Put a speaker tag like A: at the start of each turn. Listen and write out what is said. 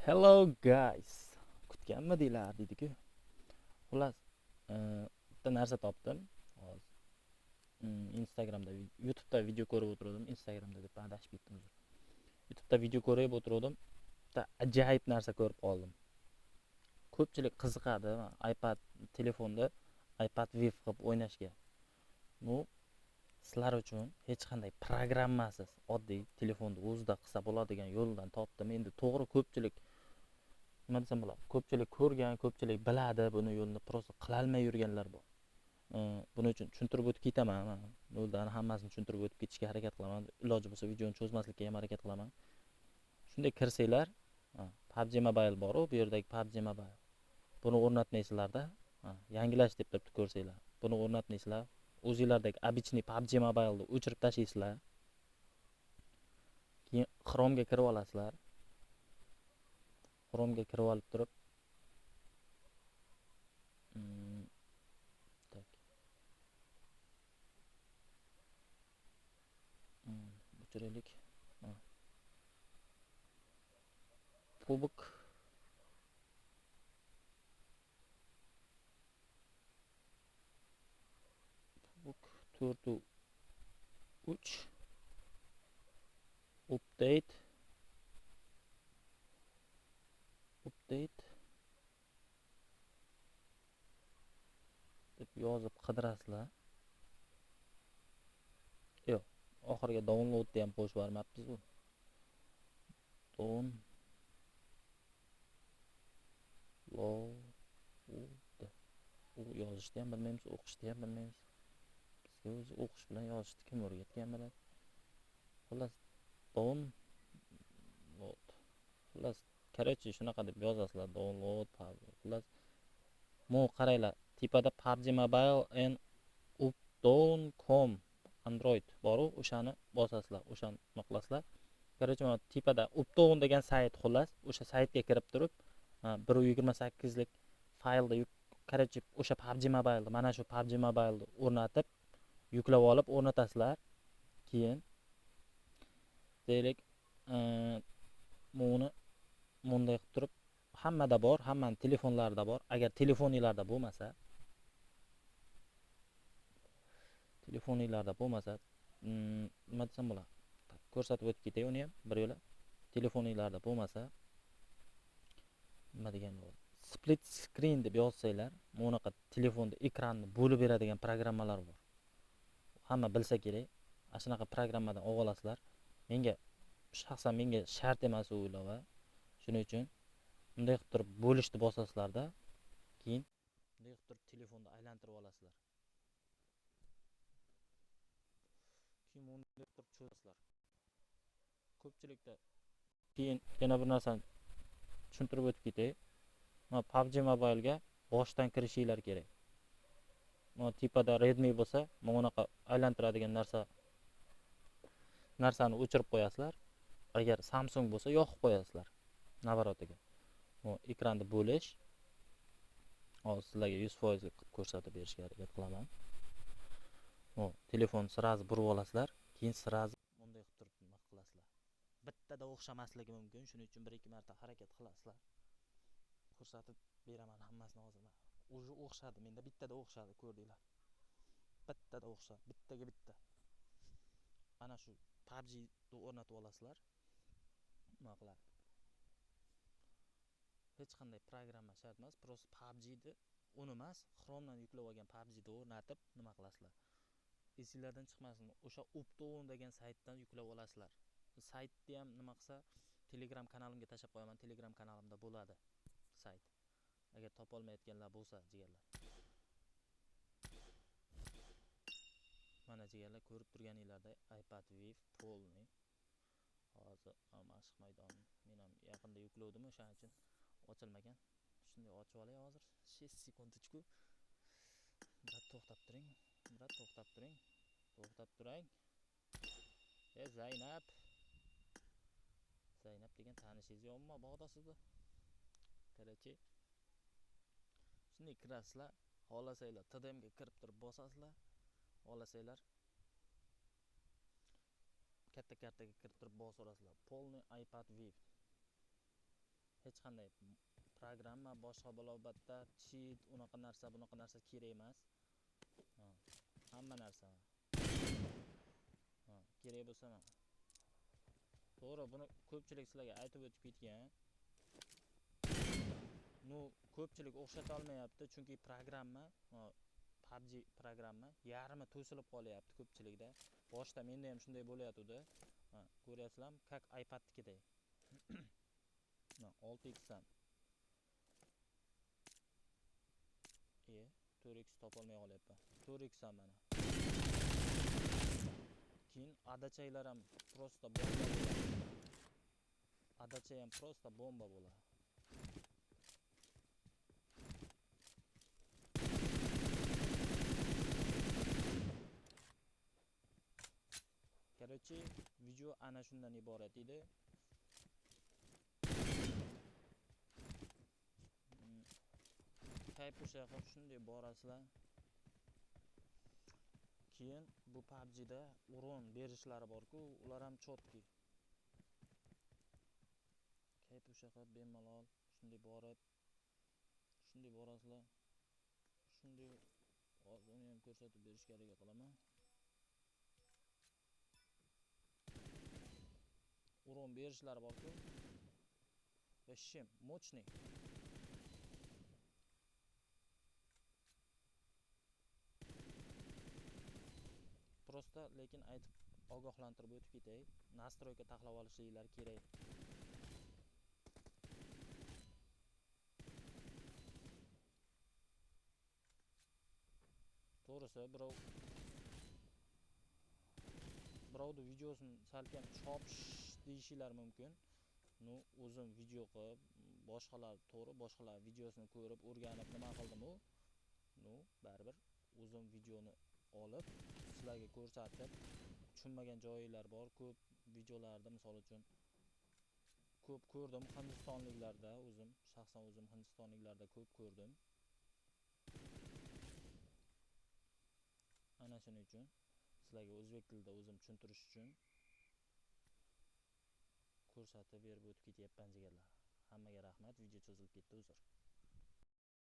A: Hello guys. Kutganmidinglar deydi-ku. Xullas, bitta narsa topdim. Hozir Instagramda, YouTube'da video ko'rib o'tirdim. Instagramda deb adashib ketdim. YouTube'da video ko'rib o'tirdim. Bitta ajoyib narsa ko'rib qoldim. Ko'pchilik qiziqadi iPad telefonda iPad Vive qilib o'ynashga. Bu sizlar uchun hech qanday programmasiz, oddiy telefonda o'zida qilsa bo'ladigan yo'ldan topdim. Endi to'g'ri ko'pchilik nima desam bo'ladi, ko'pchilik ko'rgan, ko'pchilik biladi buni yo'lni, prosta qilolmay yurganlar bor. Buning uchun tushuntirib o'tib ketaman. Yo'ldan hammasini tushuntirib o'tib ketishga harakat qilaman. Iloji bo'lsa videoni cho'zmaslikka ham harakat qilaman. Shunday kirsanglar, PUBG Mobile bor-ku, bu yerdagi PUBG Mobile. Buni o'rnatmaysizlarda, yangilash deb turibdi ko'rsanglar. Buni o'rnatmaysizlar. O'zinglardagi обычный PUBG Mobile'ni o'chirib tashlaysizlar. Keyin Chrome'ga kirib olasizlar. Chrome'ga kirib olib turib, tak, o'chiraylik. Kubok kubok 4.3 update deb yozib qidirasizlar. Yo'q, oxiriga downloadni ham qo'shib yubormabmiz bu. Download. U yozishni ham bilmaymiz, o'qishni ham bilmaymiz. Bizga o'zi o'qish bilan yozishni kim o'rgatgan biladi. Xullas, download. Xullas, короче, shunaqa deb yozasizlar, download. Xullas, bu qaranglar, tepada PUBG Mobile and updown.com Android bor-ku, o'shani bosasizlar, o'shani nima qilasizlar. Короче, mana tepada updown degan sayt, xullas, o'sha saytga kirib turib, 128 lik faylni короче, o'sha PUBG Mobile'ni, mana shu PUBG Mobile'ni o'rnatib, yuklab olib o'rnatasizlar. Keyin deylik, buni bunday qilib turib, hammada bor, hammaning telefonlarida bor. Agar telefoninglarda bo'lmasa, nima desam bo'ladi? Ko'rsatib o'tib ketay uni ham bir yo'la. Telefoninglarda bo'lmasa, nima degan bo'ladi? Split screen deb yozsanglar, bunaqa telefonda ekranni bo'lib beradigan programmalar bor. Hamma bilsa kerak. Shunaqa programmadan olib olasizlar. Shaxsan menga shart emas u ilova. Shuning uchun bunday qilib turib bo'lishni bosasizlarda, keyin bunday qilib turib telefonni aylantirib olasizlar. Keyin bunday qilib turib cho'zasizlar. Ko'pchilikda keyin yana bir narsani tushuntirib o'tib ketay. Mana PUBG Mobile'ga boshdan kirishinglar kerak. Mana tepada Redmi bo'lsa, mana bunaqa aylantiradigan narsani o'chirib qo'yasizlar. Agar Samsung bo'lsa, yoqib qo'yasizlar. Navbarotiga. Bu ekranni bo'lish. Hozir sizlarga 100% qilib ko'rsatib berishga harakat qilaman. Bu telefonni sirazi burib olasizlar, keyin sirazi bunday qilib turib nima qilasizlar. Bittada o'xshamasligi mumkin, shuning uchun 1-2 marta harakat qilasizlar. Ko'rsatib beraman hammasini hozir. O'zi o'xshadi, menda bittada o'xshadi, ko'rdinglar. Bittada o'xshadi, bittaga bitta. Ana shu PUBG ni o'rnatib olasizlar. Nima qiladi? Hech qanday programma shart emas, prosta PUBG ni uni emas, Chrome dan yuklab olgan PUBG ni o'rnatib nima qilasizlar? Esinglardan chiqmasin, o'sha updown degan saytdan yuklab olasizlar. Saytni ham nima qilsa, Telegram kanalimga tashlab qo'yaman. Telegram kanalimda bo'ladi sayt. Agar topa olmayotganlar bo'lsa, jigarlar. Mana jigarlar, ko'rib turganinglarda iPad Vive polni. Hozir mashq maydoni. Men ham yaqinda yuklovdim, o'shaning uchun ochilmagan. Shunday ochib olay hozir. 6 sekundchku. Biroz to'xtab turing. To'xtab turing. Zaynab. Zaynab degan tanishingiz yo'qmi bog'da sizda? Qarachi. Shunday kirasizlar, xohlasanglar TDMga kirib turib bosasizlar. Xohlasanglar katta kartaga kirib turib bosaverasizlar. Polni iPad Vive. hech qanday programma boshqa bulobatda cheat unaqa narsa bunaqa narsa kerak emas. Hamma narsa kerak bo'lsa mana. To'g'ri, buni ko'pchilik sizlarga aytib o'tib ketgan. Ko'pchilik o'xshata olmayapti, chunki programma, PUBG programma yarmi to'silib qolyapti ko'pchilikda. Boshda menda ham shunday bo'layotdi. Ko'ryapsizlarmi? Как iPadnikiday. 6x dan 4x topolmay qolyapman. 4x dan mana. Keyin adachaylar ham prosta bomba bo'ladi. Adachay ham prosta bomba bo'ladi. Короче, video ana shundan iborat edi. Kayf o'sha yoqqa shunday borasizlar. Keyin bu PUBG da uron berishlari bor-ku, ular ham chotki. Kayf o'sha yoqqa bemalol shunday borib, shunday borasizlar. Shunday hozir uni ham ko'rsatib berishga harakat qilaman. Uron berishlari bor-ku. Beshim, mochniy. Prosta lekin aytib ogohlantirib o'tib ketay. Nastroyga taxlab olishinglar kerak. To'g'risi, birovni videosini salkam chopish deyishinglar mumkin. O'zim video qilib, boshqalar videosini ko'rib, o'rganib nima qildim-u? Baribir o'zim videoni olib, sizlarga ko'rsatib, tushunmagan joylar bor. Ko'p videolarda, misol uchun, ko'p ko'rdim hindistonliklarda, shaxsan o'zim hindistonliklarda ko'p ko'rdim. Ana shuning uchun sizlarga o'zbek tilida o'zim tushuntirish uchun ko'rsatib berib o'tib ketyapman jigarlar. Hammaga rahmat, video cho'zilib ketdi, uzr.